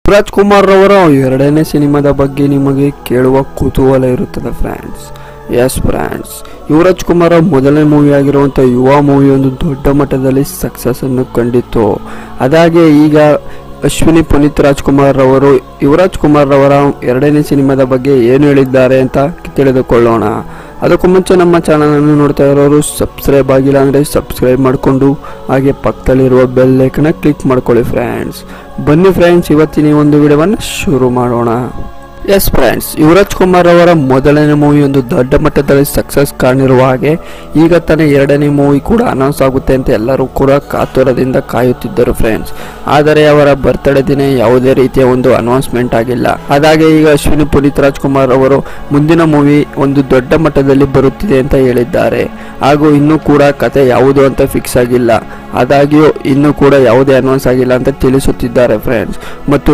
ಯುವರಾಜ್ ಕುಮಾರ್ ಅವರ ಎರಡನೇ ಸಿನಿಮಾದ ಬಗ್ಗೆ ನಿಮಗೆ ಕೇಳುವ ಕುತೂಹಲ ಇರುತ್ತದೆ friends. Yes friends, Yuvraj Kumar ಮೊದಲನೇ ಮೂವಿ ಆಗಿರುವಂಥ ಯುವ ಮೂವಿ ಒಂದು ದೊಡ್ಡ ಮಟ್ಟದಲ್ಲಿ ಸಕ್ಸಸ್ ಅನ್ನು ಕಂಡಿತ್ತು. ಅದಾಗೆ ಈಗ ಅಶ್ವಿನಿ ಪುನೀತ್ ರಾಜ್ಕುಮಾರ್ ಅವರು ಯುವರಾಜ್ ಕುಮಾರ್ ಅವರ ಎರಡನೇ ಸಿನಿಮಾದ ಬಗ್ಗೆ ಏನು ಹೇಳಿದ್ದಾರೆ ಅಂತ ತಿಳಿದುಕೊಳ್ಳೋಣ. ಅದಕ್ಕೂ ಮುಂಚೆ ನಮ್ಮ ಚಾನಲನ್ನು ನೋಡ್ತಾ ಇರೋರು ಸಬ್ಸ್ಕ್ರೈಬ್ ಆಗಿಲ್ಲ ಅಂದರೆ ಸಬ್ಸ್ಕ್ರೈಬ್ ಮಾಡಿಕೊಂಡು ಹಾಗೆ ಪಕ್ಕದಲ್ಲಿರುವ ಬೆಲ್ ಐಕನ್ನ ಕ್ಲಿಕ್ ಮಾಡ್ಕೊಳ್ಳಿ ಫ್ರೆಂಡ್ಸ್. ಬನ್ನಿ ಫ್ರೆಂಡ್ಸ್, ಇವತ್ತಿನ ಒಂದು ವಿಡಿಯೋವನ್ನು ಶುರು ಮಾಡೋಣ. ಎಸ್ ಫ್ರೆಂಡ್ಸ್, ಯುವರಾಜ್ ಕುಮಾರ್ ಅವರ ಮೊದಲನೇ ಮೂವಿ ಒಂದು ದೊಡ್ಡ ಮಟ್ಟದಲ್ಲಿ ಸಕ್ಸಸ್ ಕಾಣಿರುವ ಹಾಗೆ ಈಗ ತಾನೇ ಎರಡನೇ ಮೂವಿ ಕೂಡ ಅನೌನ್ಸ್ ಆಗುತ್ತೆ ಅಂತ ಎಲ್ಲರೂ ಕೂಡ ಕಾತುರದಿಂದ ಕಾಯುತ್ತಿದ್ದರು ಫ್ರೆಂಡ್ಸ್. ಆದರೆ ಅವರ ಬರ್ತ್ಡೇ ದಿನ ಯಾವುದೇ ರೀತಿಯ ಒಂದು ಅನೌನ್ಸ್ಮೆಂಟ್ ಆಗಿಲ್ಲ. ಅದಾಗೆ ಈಗ ಅಶ್ವಿನಿ ಪುನೀತ್ ರಾಜ್ಕುಮಾರ್ ಅವರು ಮುಂದಿನ ಮೂವಿ ಒಂದು ದೊಡ್ಡ ಮಟ್ಟದಲ್ಲಿ ಬರುತ್ತಿದೆ ಅಂತ ಹೇಳಿದ್ದಾರೆ. ಹಾಗೂ ಇನ್ನೂ ಕೂಡ ಕತೆ ಯಾವುದು ಅಂತ ಫಿಕ್ಸ್ ಆಗಿಲ್ಲ. ಆದಾಗ್ಯೂ ಇನ್ನೂ ಕೂಡ ಯಾವುದೇ ಅನೌನ್ಸ್ ಆಗಿಲ್ಲ ಅಂತ ತಿಳಿಸುತ್ತಿದ್ದಾರೆ ಫ್ರೆಂಡ್ಸ್. ಮತ್ತು